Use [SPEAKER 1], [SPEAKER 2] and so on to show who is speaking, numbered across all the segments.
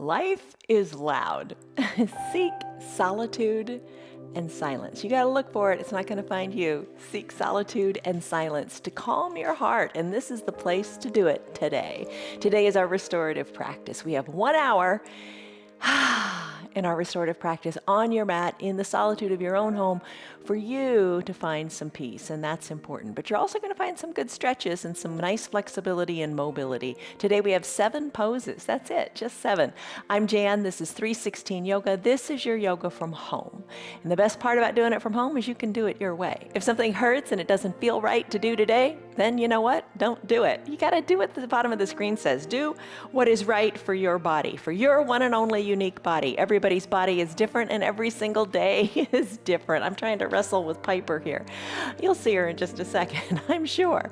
[SPEAKER 1] Life is loud. Seek solitude and silence. You got to look for it. It's not going to find you. Seek solitude and silence to calm your heart. And this is the place to do it today. Today is our restorative practice. We have 1 hour in our restorative practice on your mat in the solitude of your own home for you to find some peace, and that's important. But you're also going to find some good stretches and some nice flexibility and mobility. Today we have 7 poses. That's it, just 7. I'm Jan. This is 316 Yoga. This is your yoga from home. And the best part about doing it from home is you can do it your way. If something hurts and it doesn't feel right to do today, then you know what? Don't do it. You got to do what the bottom of the screen says. Do what is right for your body, for your one and only unique body. Everybody's body is different and every single day is different. I'm trying to wrestle with Piper here. You'll see her in just a second, I'm sure.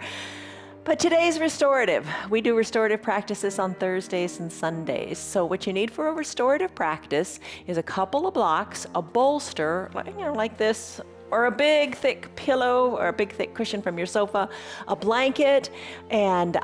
[SPEAKER 1] But today's restorative. We do restorative practices on Thursdays and Sundays. So what you need for a restorative practice is a couple of blocks, a bolster, like this, or a big thick pillow or a big thick cushion from your sofa, a blanket, and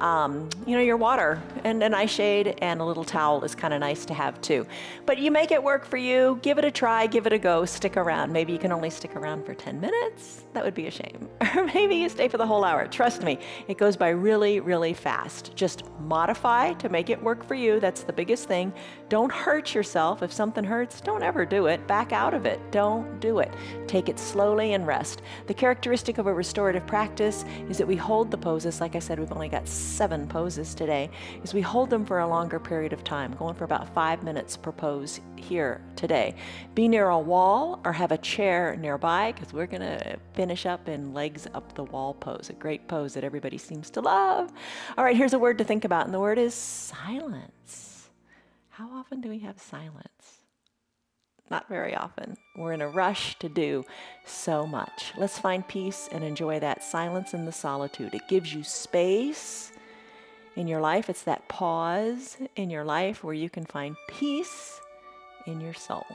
[SPEAKER 1] your water, and an eye shade, and a little towel is kind of nice to have too. But you make it work for you. Give it a try, give it a go, stick around. Maybe you can only stick around for 10 minutes. That would be a shame. Or maybe you stay for the whole hour. Trust me, it goes by really, really fast. Just modify to make it work for you. That's the biggest thing. Don't hurt yourself. If something hurts, don't ever do it. Back out of it. Don't do it. Take it slowly and rest. The characteristic of a restorative practice is that we hold the poses. Like I said, we've only got 7 poses today, is we hold them for a longer period of time, going for about 5 minutes per pose here today. Be near a wall or have a chair nearby, because we're going to finish up in legs up the wall pose, a great pose that everybody seems to love. All right, here's a word to think about, and the word is silence. How often do we have silence? Not very often. We're in a rush to do so much. Let's find peace and enjoy that silence and the solitude. It gives you space in your life. It's that pause in your life where you can find peace in your soul.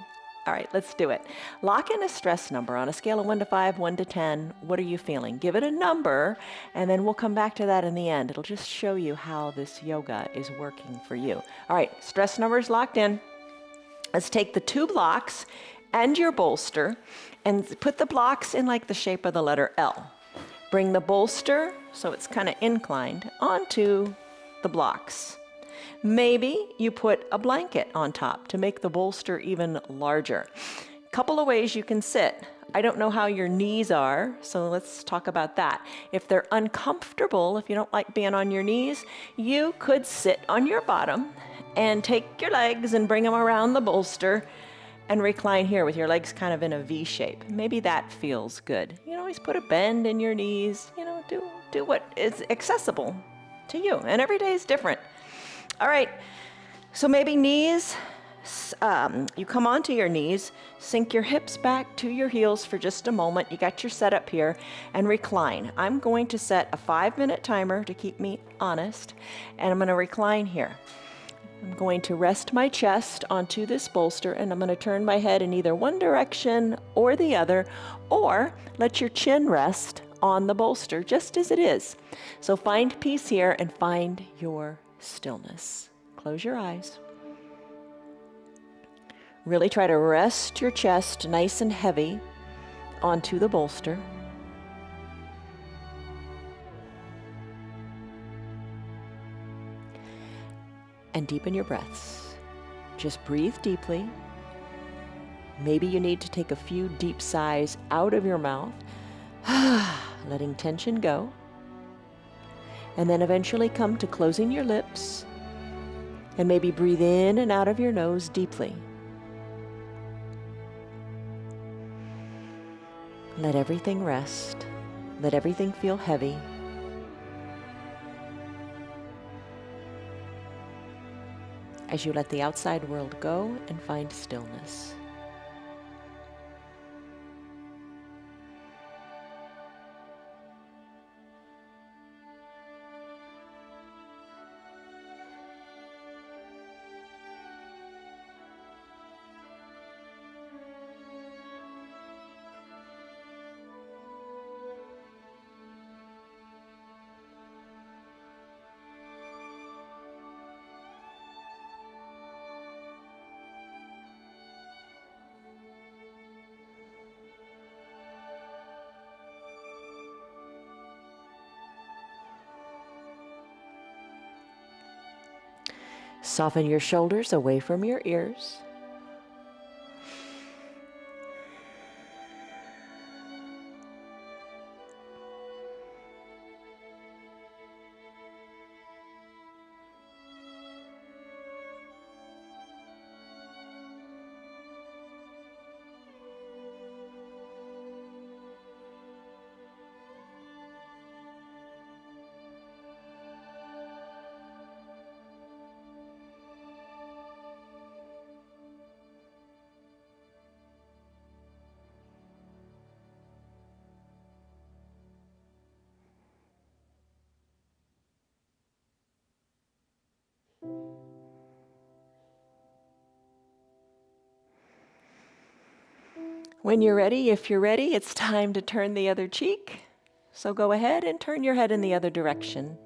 [SPEAKER 1] All right, let's do it. Lock in a stress number on a scale of 1 to 5, 1 to 10. What are you feeling? Give it a number, and then we'll come back to that in the end. It'll just show you how this yoga is working for you. All right, stress number is locked in. Let's take the 2 blocks and your bolster and put the blocks in like the shape of the letter L. Bring the bolster, so it's kind of inclined, onto the blocks. Maybe you put a blanket on top to make the bolster even larger. Couple of ways you can sit. I don't know how your knees are, so let's talk about that. If they're uncomfortable, if you don't like being on your knees, you could sit on your bottom and take your legs and bring them around the bolster and recline here with your legs kind of in a V shape. Maybe that feels good. You can always put a bend in your knees, do what is accessible to you, and every day is different. All right, so maybe knees, you come onto your knees, sink your hips back to your heels for just a moment. You got your setup here, and recline. I'm going to set a 5-minute timer to keep me honest, and I'm going to recline here. I'm going to rest my chest onto this bolster, and I'm going to turn my head in either one direction or the other, or let your chin rest on the bolster just as it is. So find peace here and find your stillness. Close your eyes. Really try to rest your chest nice and heavy onto the bolster. And deepen your breaths. Just breathe deeply. Maybe you need to take a few deep sighs out of your mouth, letting tension go. And then eventually come to closing your lips and maybe breathe in and out of your nose deeply. Let everything rest. Let everything feel heavy. As you let the outside world go and find stillness. Soften your shoulders away from your ears. When you're ready, if you're ready, it's time to turn the other cheek. So go ahead and turn your head in the other direction.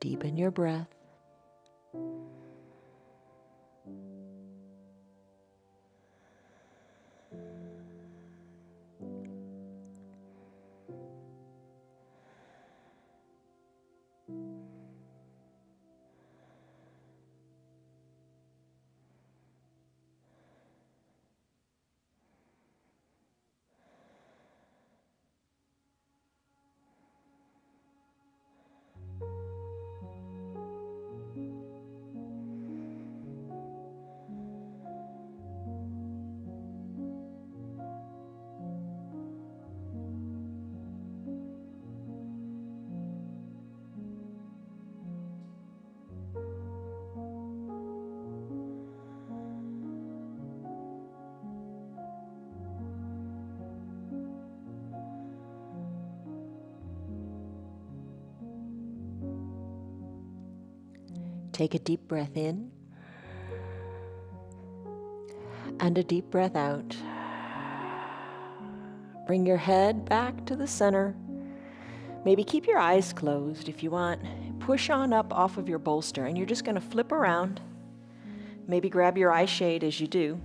[SPEAKER 1] Deepen your breath. Take a deep breath in and a deep breath out. Bring your head back to the center. Maybe keep your eyes closed if you want. Push on up off of your bolster, and you're just going to flip around. Maybe grab your eye shade as you do.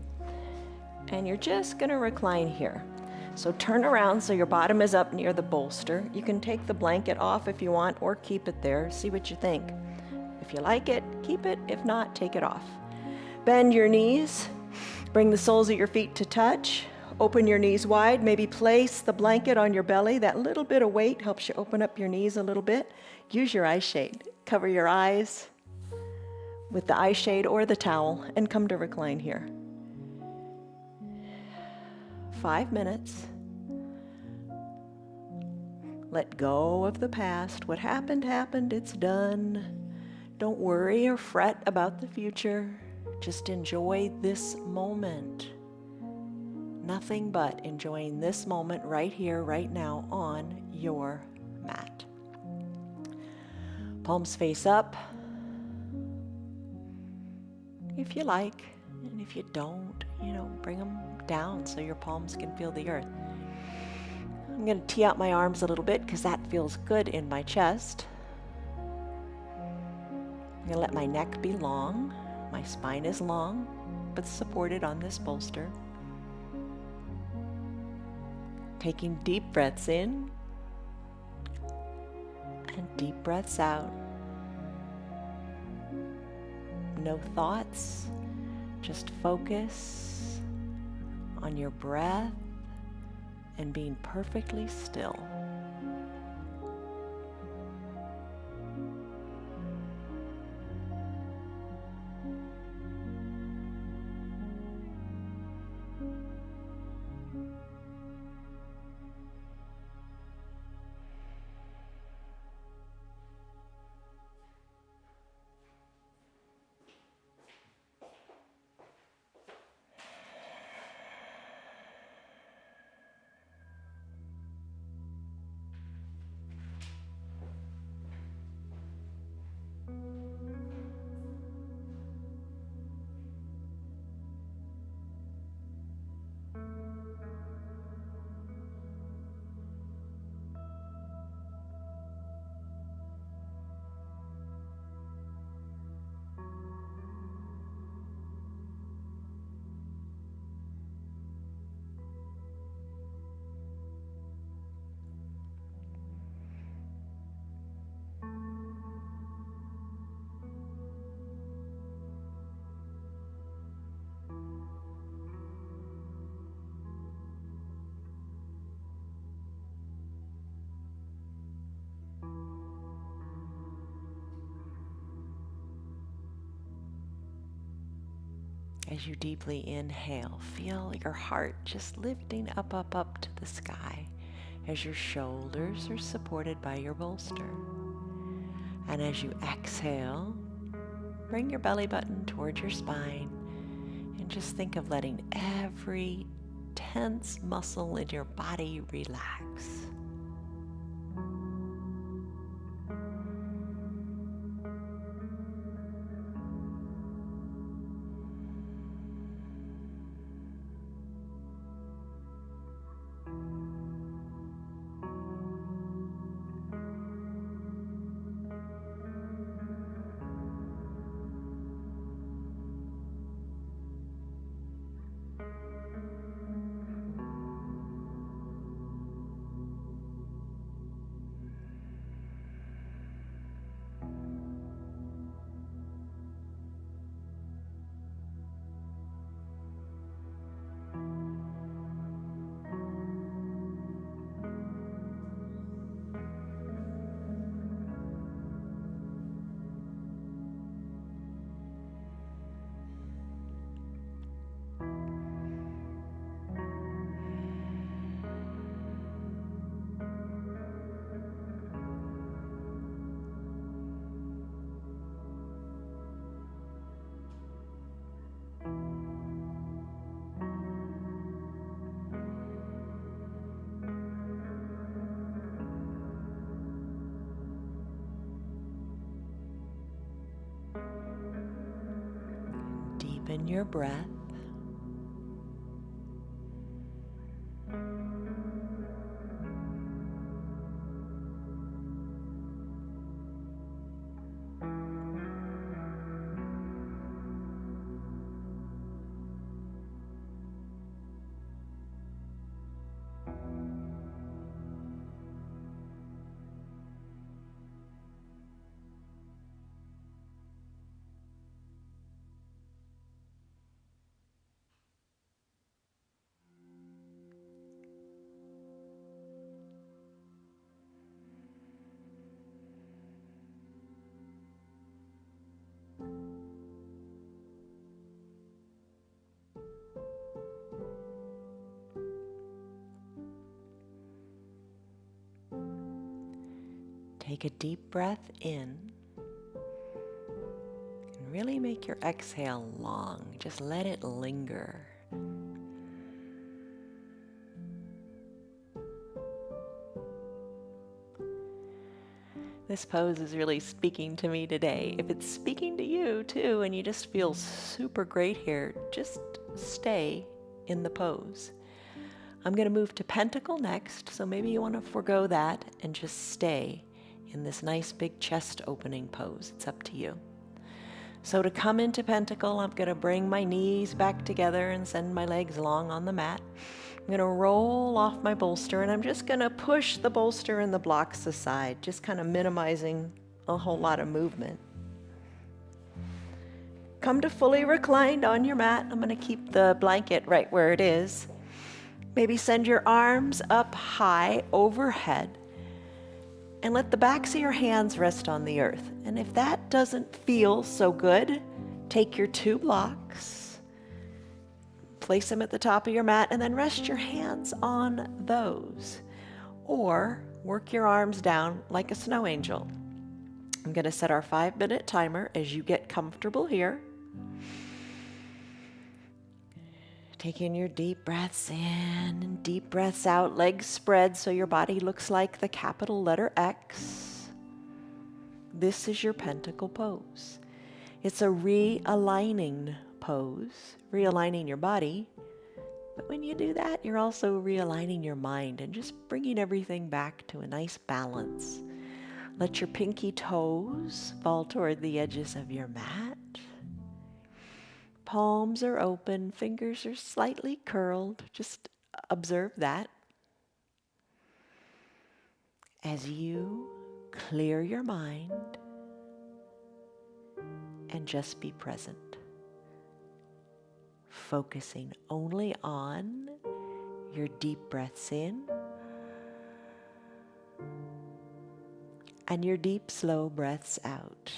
[SPEAKER 1] And you're just going to recline here. So turn around so your bottom is up near the bolster. You can take the blanket off if you want, or keep it there. See what you think. If you like it, keep it. If not, take it off. Bend your knees. Bring the soles of your feet to touch. Open your knees wide. Maybe place the blanket on your belly. That little bit of weight helps you open up your knees a little bit. Use your eye shade. Cover your eyes with the eye shade or the towel and come to recline here. 5 minutes. Let go of the past. What happened, happened. It's done. Don't worry or fret about the future. Just enjoy this moment. Nothing but enjoying this moment right here, right now on your mat. Palms face up, if you like, and if you don't, bring them down so your palms can feel the earth. I'm going to tee out my arms a little bit because that feels good in my chest. I'm going to let my neck be long. My spine is long, but supported on this bolster. Taking deep breaths in and deep breaths out. no thoughts, just focus on your breath and being perfectly still. As you deeply inhale, feel your heart just lifting up, up, up to the sky as your shoulders are supported by your bolster. And as you exhale, bring your belly button towards your spine and just think of letting every tense muscle in your body relax. Deepen your breath. Take a deep breath in and really make your exhale long. Just let it linger. This pose is really speaking to me today. If it's speaking to you too and you just feel super great here, just stay in the pose. I'm going to move to Pentacle next, so maybe you want to forego that and just stay in this nice big chest opening pose. It's up to you. So to come into Pentacle, I'm going to bring my knees back together and send my legs long on the mat. I'm going to roll off my bolster and I'm just going to push the bolster and the blocks aside, just kind of minimizing a whole lot of movement. Come to fully reclined on your mat. I'm going to keep the blanket right where it is. Maybe send your arms up high overhead and let the backs of your hands rest on the earth. And if that doesn't feel so good, take your 2 blocks, place them at the top of your mat, and then rest your hands on those. Or work your arms down like a snow angel. I'm going to set our 5-minute timer as you get comfortable here. Taking your deep breaths in and deep breaths out, legs spread so your body looks like the capital letter X. This is your pentacle pose. It's a realigning pose, realigning your body. But when you do that, you're also realigning your mind and just bringing everything back to a nice balance. Let your pinky toes fall toward the edges of your mat. Palms are open, fingers are slightly curled. Just observe that. As you clear your mind and just be present. Focusing only on your deep breaths in and your deep, slow breaths out.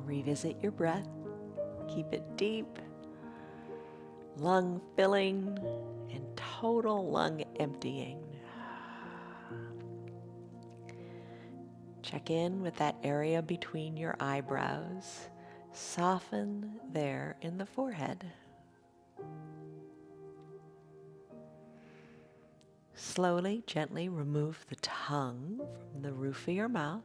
[SPEAKER 1] Revisit your breath. Keep it deep, lung filling, and total lung emptying. Check in with that area between your eyebrows. Soften there in the forehead. Slowly, gently remove the tongue from the roof of your mouth.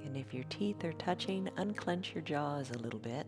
[SPEAKER 1] And if your teeth are touching, unclench your jaws a little bit.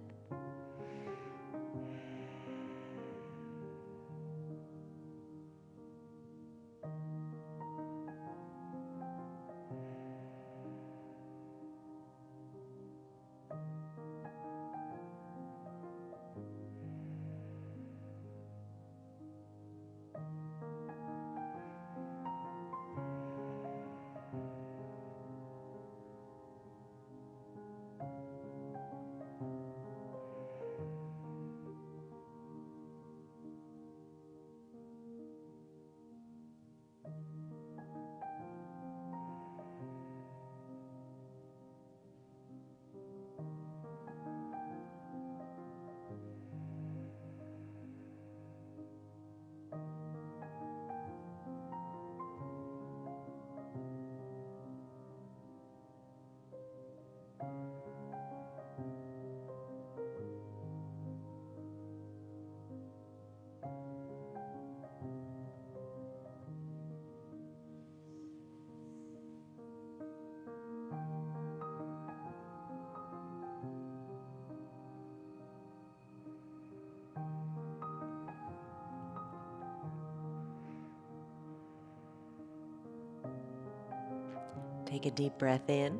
[SPEAKER 1] Take a deep breath in.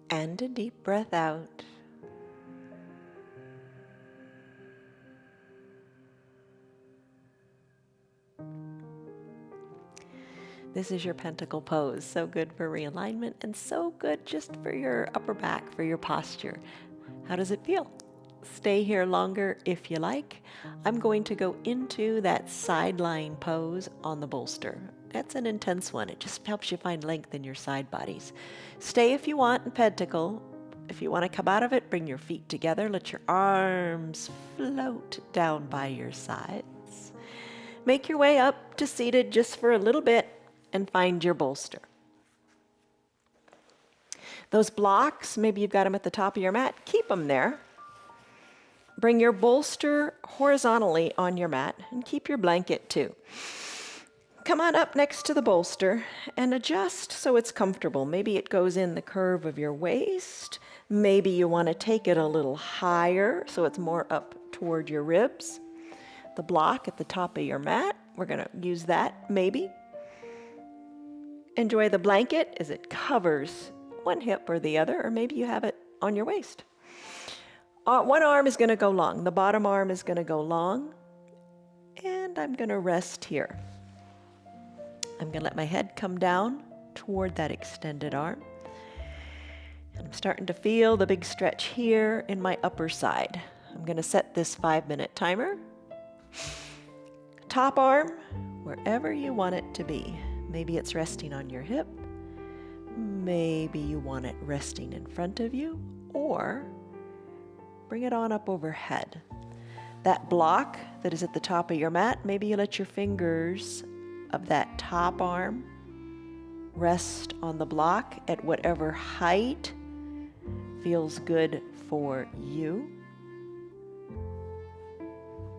[SPEAKER 1] And a deep breath out. This is your pentacle pose. So good for realignment and so good just for your upper back, for your posture. How does it feel? Stay here longer if you like. I'm going to go into that side lying pose on the bolster. That's an intense one. It just helps you find length in your side bodies. Stay if you want in pentacle. If you want to come out of it, bring your feet together. Let your arms float down by your sides. Make your way up to seated just for a little bit and find your bolster. Those blocks, maybe you've got them at the top of your mat, keep them there. Bring your bolster horizontally on your mat and keep your blanket too. Come on up next to the bolster and adjust so it's comfortable. Maybe it goes in the curve of your waist. Maybe you want to take it a little higher so it's more up toward your ribs. The block at the top of your mat, we're going to use that maybe. Enjoy the blanket as it covers one hip or the other, or maybe you have it on your waist. One arm is going to go long. The bottom arm is going to go long. And I'm going to rest here. I'm going to let my head come down toward that extended arm. And I'm starting to feel the big stretch here in my upper side. I'm going to set this 5-minute timer. Top arm, wherever you want it to be. Maybe it's resting on your hip. Maybe you want it resting in front of you, or bring it on up overhead. That block that is at the top of your mat, maybe you let your fingers of that top arm rest on the block at whatever height feels good for you,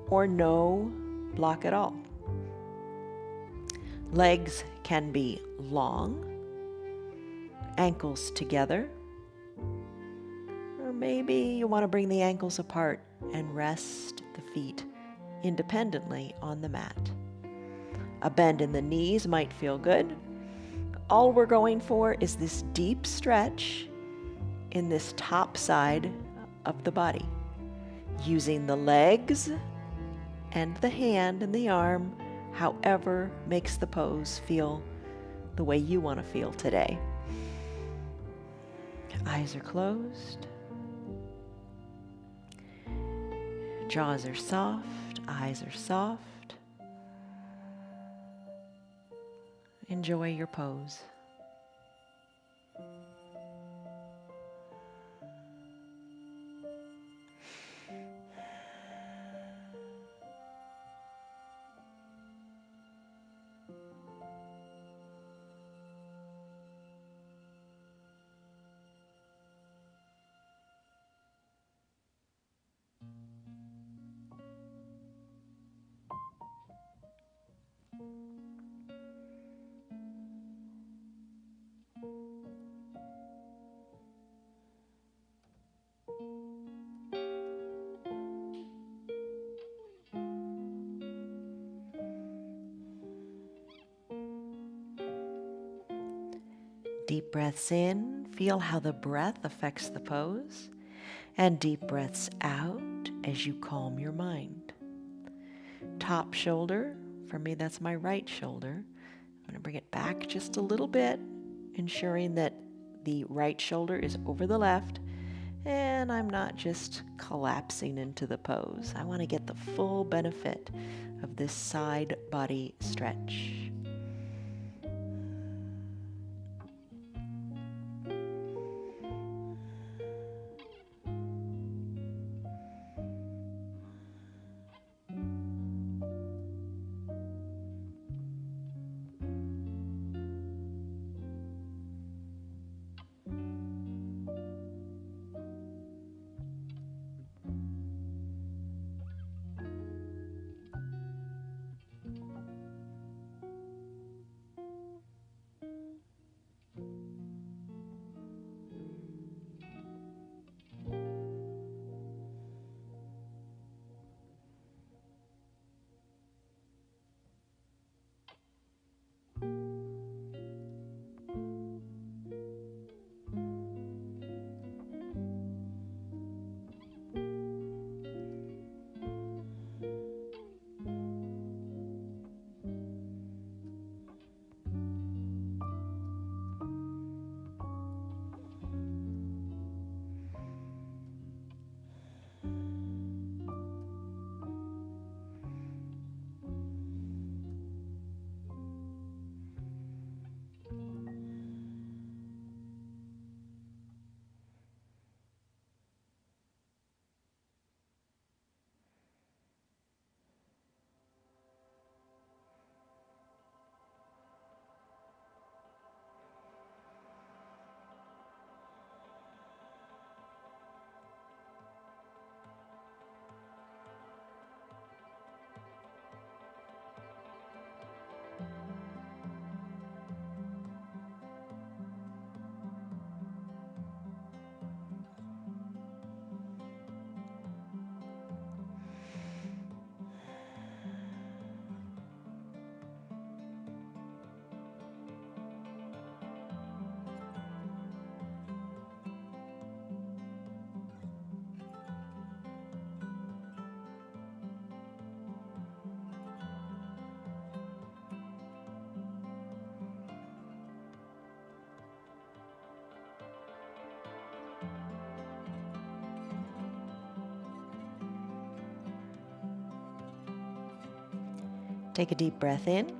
[SPEAKER 1] or no block at all. Legs can be long, ankles together, or maybe you want to bring the ankles apart and rest the feet independently on the mat. A bend in the knees might feel good. All we're going for is this deep stretch in this top side of the body, using the legs and the hand and the arm, however makes the pose feel the way you want to feel today. Eyes are closed. Jaws are soft. Eyes are soft. Enjoy your pose. Deep breaths in, feel how the breath affects the pose, and deep breaths out as you calm your mind. Top shoulder, for me that's my right shoulder. I'm going to bring it back just a little bit, ensuring that the right shoulder is over the left, and I'm not just collapsing into the pose. I want to get the full benefit of this side body stretch. Take a deep breath in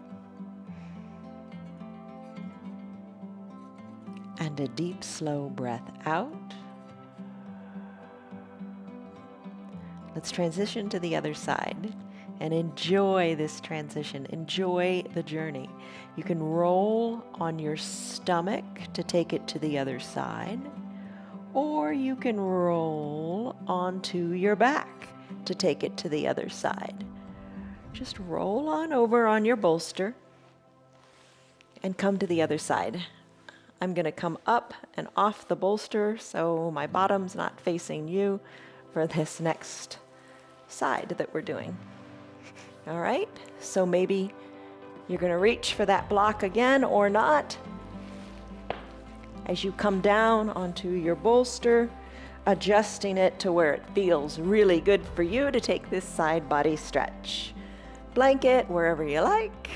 [SPEAKER 1] and a deep, slow breath out. Let's transition to the other side and enjoy this transition. Enjoy the journey. You can roll on your stomach to take it to the other side, or you can roll onto your back to take it to the other side. Just roll on over on your bolster and come to the other side. I'm going to come up and off the bolster so my bottom's not facing you for this next side that we're doing. All right, so maybe you're going to reach for that block again or not. As you come down onto your bolster, adjusting it to where it feels really good for you to take this side body stretch. Blanket wherever you like.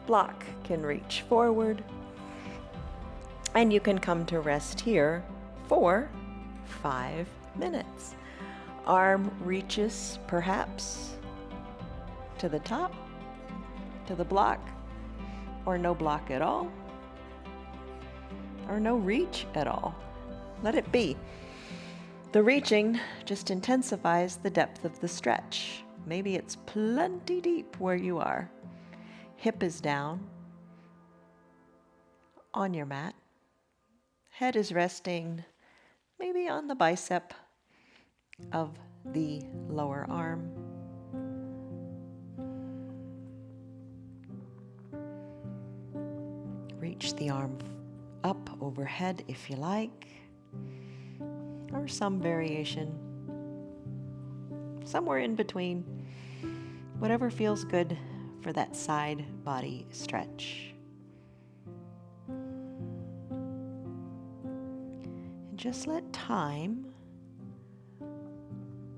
[SPEAKER 1] Block can reach forward. And you can come to rest here for 5 minutes. Arm reaches perhaps to the top, to the block, or no block at all, or no reach at all. Let it be. The reaching just intensifies the depth of the stretch. Maybe it's plenty deep where you are. Hip is down on your mat. Head is resting maybe on the bicep of the lower arm. Reach the arm up overhead if you like, or some variation, somewhere in between, whatever feels good for that side body stretch. And just let time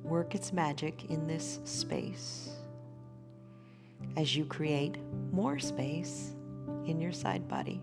[SPEAKER 1] work its magic in this space as you create more space in your side body.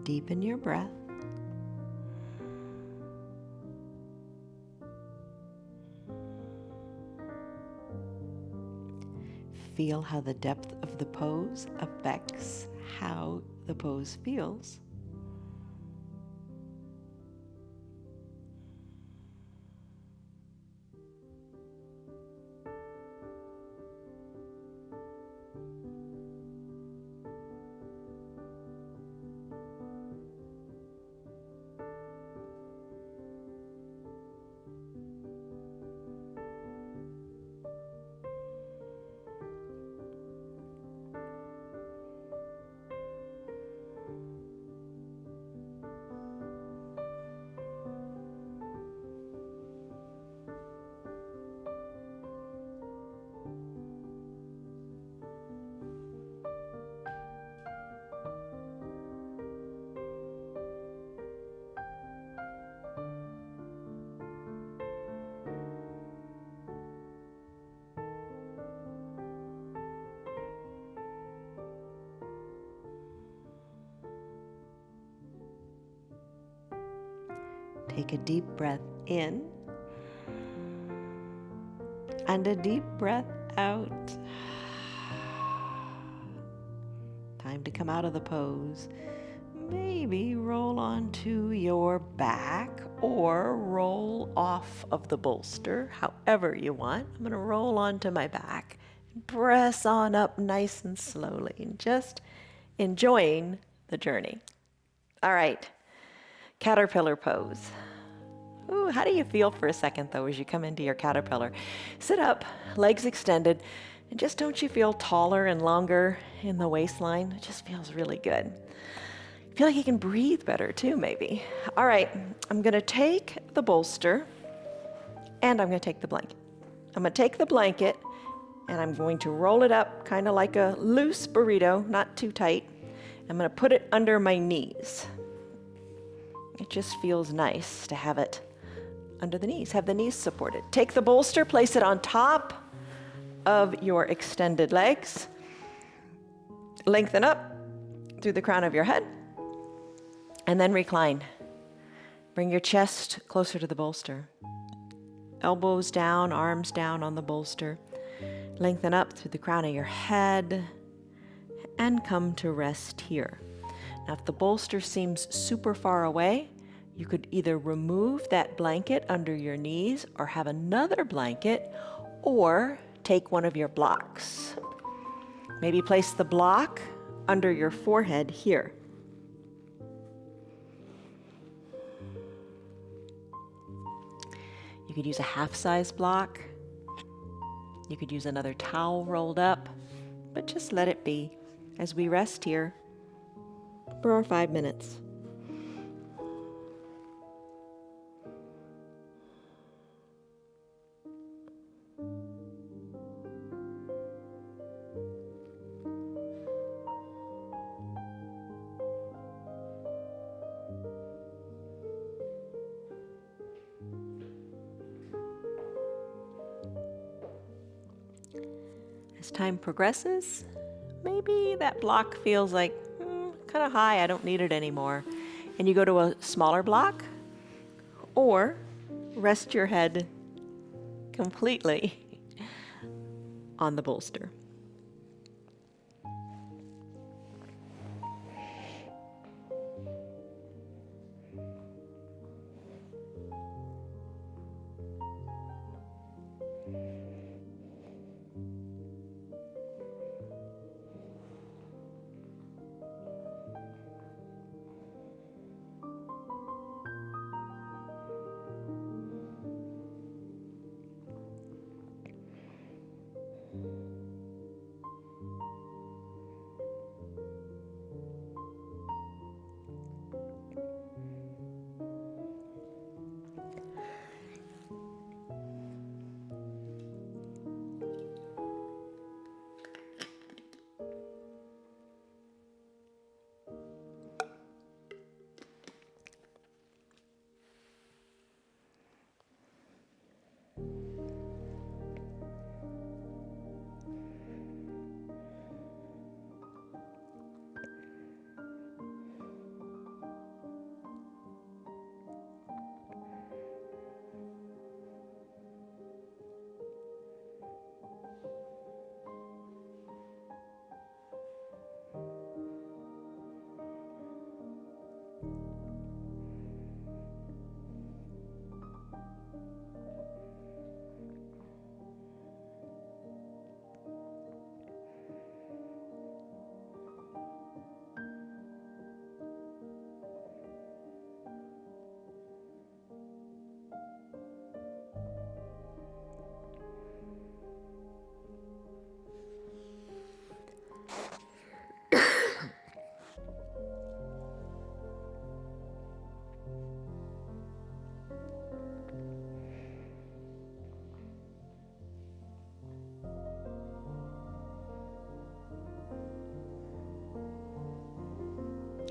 [SPEAKER 1] Deepen your breath. feel how the depth of the pose affects how the pose feels? Take a deep breath in and a deep breath out. Time to come out of the pose. Maybe roll onto your back or roll off of the bolster, however you want. I'm going to roll onto my back and press on up nice and slowly and just enjoying the journey. All right, caterpillar pose. Ooh, how do you feel for a second though as you come into your caterpillar? Sit up, legs extended, and just don't you feel taller and longer in the waistline? It just feels really good. Feel like you can breathe better too, maybe. All right, I'm gonna take the bolster and I'm gonna take the blanket. I'm gonna take the blanket and I'm going to roll it up kind of like a loose burrito, not too tight. I'm gonna put it under my knees. It just feels nice to have it under the knees, have the knees supported. Take the bolster, place it on top of your extended legs. Lengthen up through the crown of your head and then recline. Bring your chest closer to the bolster. Elbows down, arms down on the bolster. Lengthen up through the crown of your head and come to rest here. Now, if the bolster seems super far away, you could either remove that blanket under your knees or have another blanket or take one of your blocks. Maybe place the block under your forehead here. You could use a half-size block. You could use another towel rolled up, but just let it be as we rest here for our 5 minutes. As time progresses, maybe that block feels like kind of high, I don't need it anymore. And you go to a smaller block or rest your head completely on the bolster.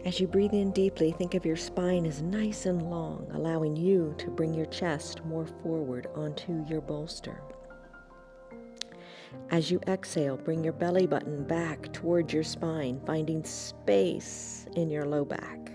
[SPEAKER 1] As you breathe in deeply, think of your spine as nice and long, allowing you to bring your chest more forward onto your bolster. As you exhale, bring your belly button back towards your spine, finding space in your low back.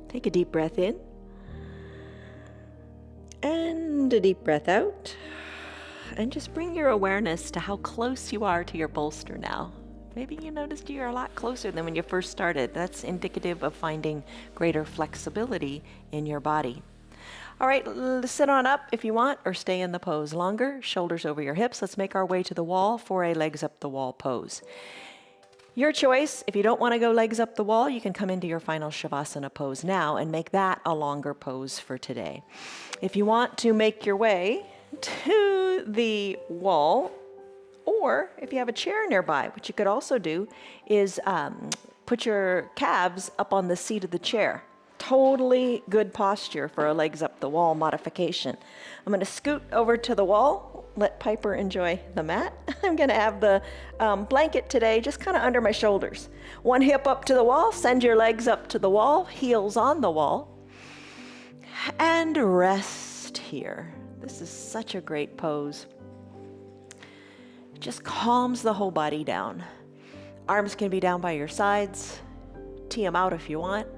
[SPEAKER 1] Take a deep breath in and a deep breath out. And just bring your awareness to how close you are to your bolster now. Maybe you noticed you're a lot closer than when you first started. That's indicative of finding greater flexibility in your body. All right, sit on up if you want, or stay in the pose longer. Shoulders over your hips. Let's make our way to the wall for a legs up the wall pose. Your choice. If you don't want to go legs up the wall, you can come into your final Shavasana pose now and make that a longer pose for today. If you want to make your way to the wall, or if you have a chair nearby, what you could also do is put your calves up on the seat of the chair. Totally good posture for a legs up the wall modification. I'm going to scoot over to the wall, let Piper enjoy the mat. I'm going to have the blanket today just kind of under my shoulders. One hip up to the wall, send your legs up to the wall, heels on the wall, and rest here. This is such a great pose. It just calms the whole body down. Arms can be down by your sides. Tee them out if you want.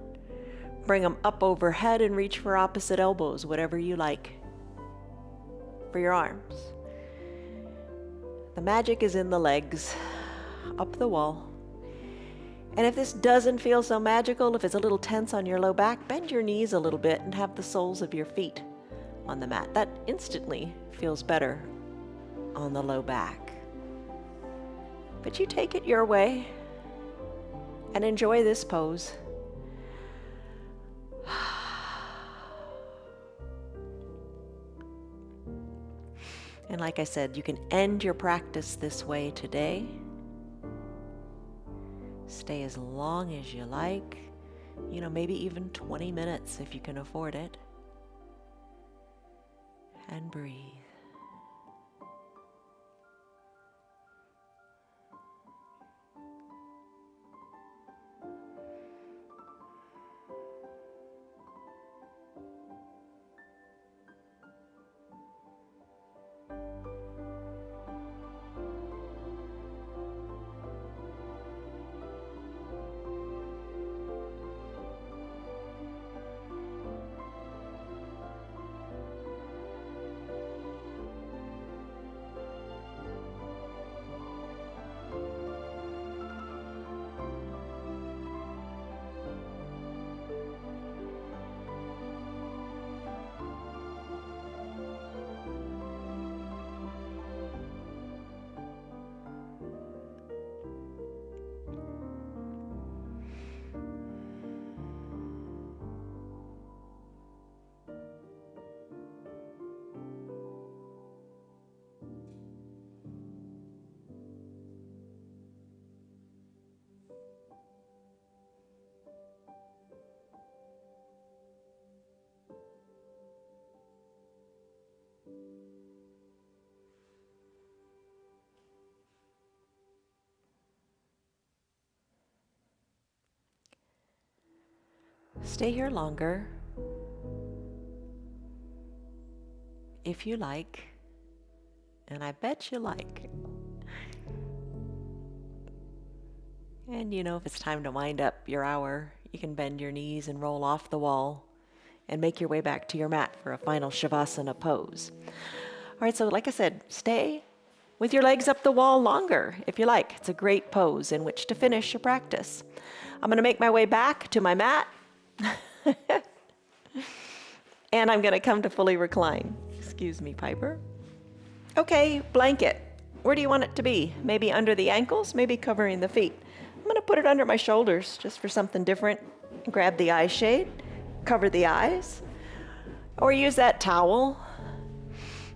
[SPEAKER 1] Bring them up overhead and reach for opposite elbows, whatever you like for your arms. The magic is in the legs, up the wall. And if this doesn't feel so magical, if it's a little tense on your low back, bend your knees a little bit and have the soles of your feet on the mat. That instantly feels better on the low back. But you take it your way and enjoy this pose. And like I said, you can end your practice this way today. Stay as long as you like, maybe even 20 minutes if you can afford it. And breathe. Stay here longer if you like, and I bet you like. And if it's time to wind up your hour, you can bend your knees and roll off the wall and make your way back to your mat for a final Shavasana pose. All right, so like I said, stay with your legs up the wall longer if you like. It's a great pose in which to finish your practice. I'm going to make my way back to my mat. And I'm going to come to fully recline. Excuse me, Piper. Okay, blanket. Where do you want it to be? Maybe under the ankles, maybe covering the feet. I'm going to put it under my shoulders just for something different. Grab the eye shade, cover the eyes, or use that towel.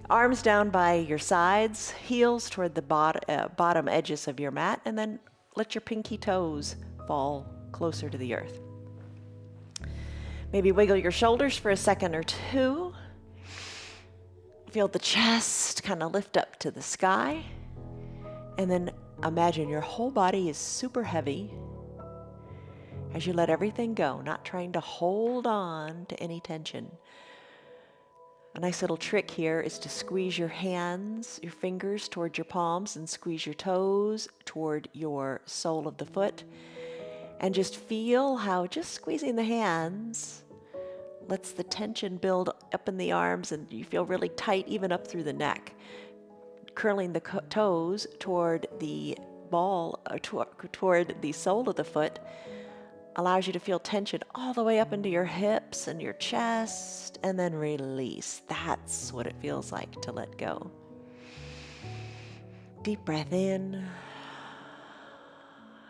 [SPEAKER 1] Arms down by your sides, heels toward the bottom edges of your mat, and then let your pinky toes fall closer to the earth. Maybe wiggle your shoulders for a second or two. Feel the chest kind of lift up to the sky. And then imagine your whole body is super heavy as you let everything go, not trying to hold on to any tension. A nice little trick here is to squeeze your hands, your fingers toward your palms, and squeeze your toes toward your sole of the foot. And just feel how just squeezing the hands lets the tension build up in the arms, and you feel really tight even up through the neck. Curling the toes toward the ball, toward the sole of the foot, allows you to feel tension all the way up into your hips and your chest, and then release. That's what it feels like to let go. Deep breath in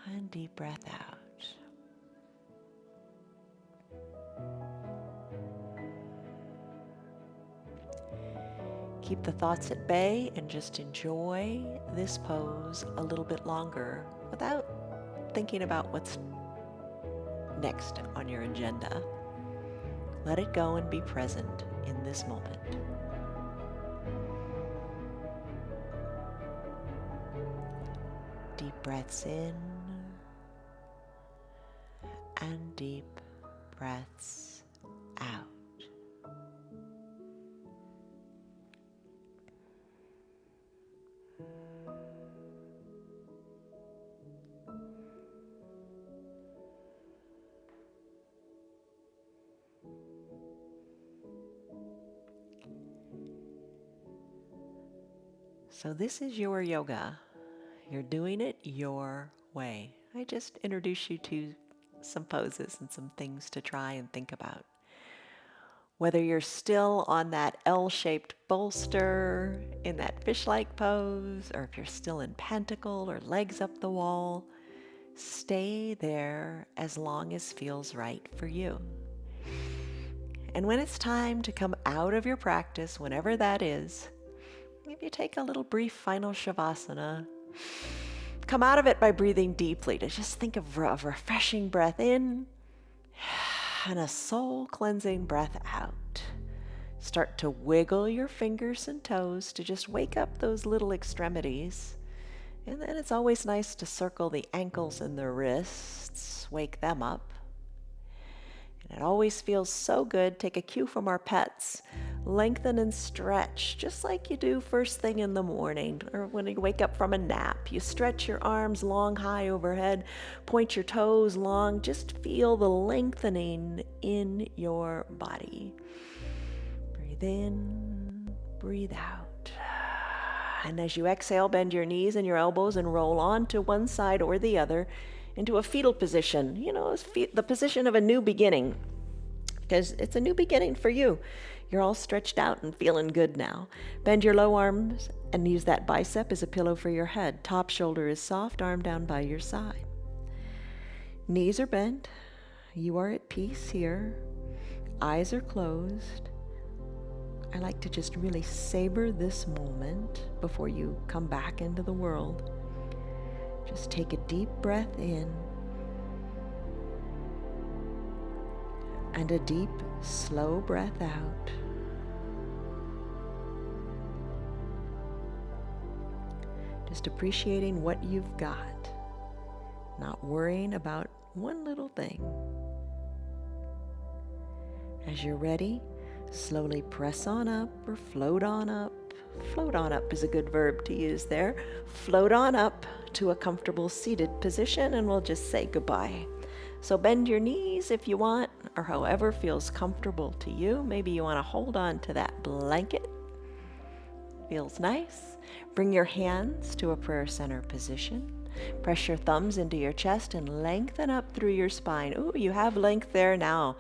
[SPEAKER 1] and deep breath out. Keep the thoughts at bay and just enjoy this pose a little bit longer without thinking about what's next on your agenda. Let it go and be present in this moment. Deep breaths in and deep breaths out. So this is your yoga. You're doing it your way. I just introduced you to some poses and some things to try and think about. Whether you're still on that L-shaped bolster in that fish-like pose, or if you're still in pentacle or legs up the wall, stay there as long as feels right for you. And when it's time to come out of your practice, whenever that is, maybe take a little brief final Shavasana. Come out of it by breathing deeply, to just think of a refreshing breath in and a soul-cleansing breath out. Start to wiggle your fingers and toes to just wake up those little extremities. And then it's always nice to circle the ankles and the wrists, wake them up. And it always feels so good. Take a cue from our pets. Lengthen and stretch, just like you do first thing in the morning or when you wake up from a nap. You stretch your arms long, high overhead, point your toes long. Just feel the lengthening in your body. Breathe in, breathe out. And as you exhale, bend your knees and your elbows and roll on to one side or the other into a fetal position. The position of a new beginning, because it's a new beginning for you. You're all stretched out and feeling good now. Bend your low arms and use that bicep as a pillow for your head. Top shoulder is soft, arm down by your side. Knees are bent. You are at peace here. Eyes are closed. I like to just really savor this moment before you come back into the world. Just take a deep breath in and a deep, slow breath out. Just appreciating what you've got, not worrying about one little thing. As you're ready, slowly press on up or float on up. Float on up is a good verb to use there. Float on up to a comfortable seated position and we'll just say goodbye. So bend your knees if you want, or however feels comfortable to you. Maybe you want to hold on to that blanket. Feels nice. Bring your hands to a prayer center position. Press your thumbs into your chest and lengthen up through your spine. Ooh, you have length there now.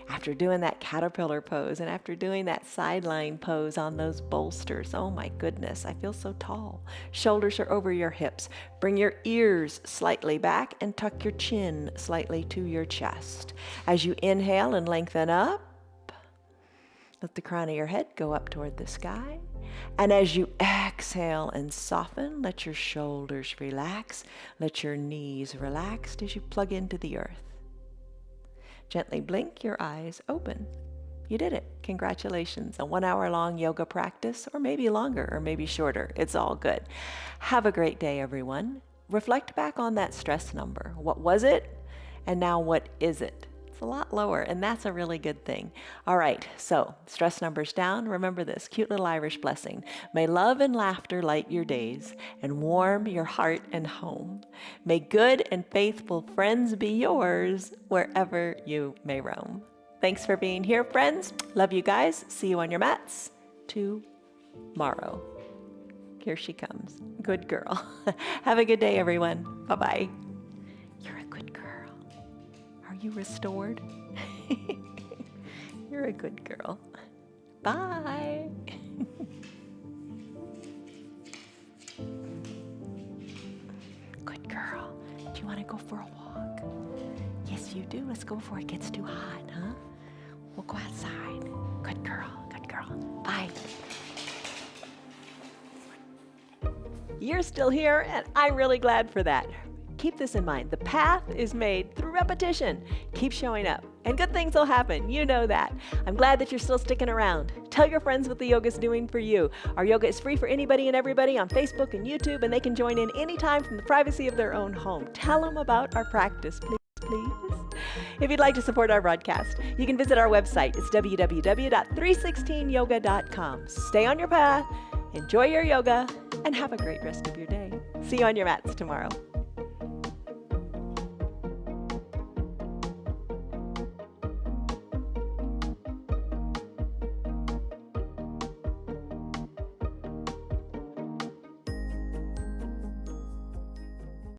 [SPEAKER 1] After doing that caterpillar pose and after doing that sideline pose on those bolsters, oh my goodness, I feel so tall. Shoulders are over your hips. Bring your ears slightly back and tuck your chin slightly to your chest. As you inhale and lengthen up, let the crown of your head go up toward the sky. And as you exhale and soften, let your shoulders relax. Let your knees relax as you plug into the earth. Gently blink your eyes open. You did it. Congratulations. A 1 hour long yoga practice, or maybe longer, or maybe shorter. It's all good. Have a great day, everyone. Reflect back on that stress number. What was it? And now what is it? It's a lot lower, and that's a really good thing. All right, so stress numbers down. Remember this cute little Irish blessing. May love and laughter light your days and warm your heart and home. May good and faithful friends be yours wherever you may roam. Thanks for being here, friends. Love you guys. See you on your mats tomorrow. Here she comes. Good girl. Have a good day, everyone. Bye-bye. You're a good girl. Are you restored? You're a good girl. Bye. Good girl. Do you want to go for a walk? Yes, you do. Let's go before it gets too hot, huh? We'll go outside. Good girl. Good girl. Bye. You're still here, and I'm really glad for that. Keep this in mind. The path is made through repetition. Keep showing up, and good things will happen. You know that. I'm glad that you're still sticking around. Tell your friends what the yoga's doing for you. Our yoga is free for anybody and everybody on Facebook and YouTube, and they can join in anytime from the privacy of their own home. Tell them about our practice, please. If you'd like to support our broadcast, you can visit our website. It's www.316yoga.com. Stay on your path, enjoy your yoga, and have a great rest of your day. See you on your mats tomorrow.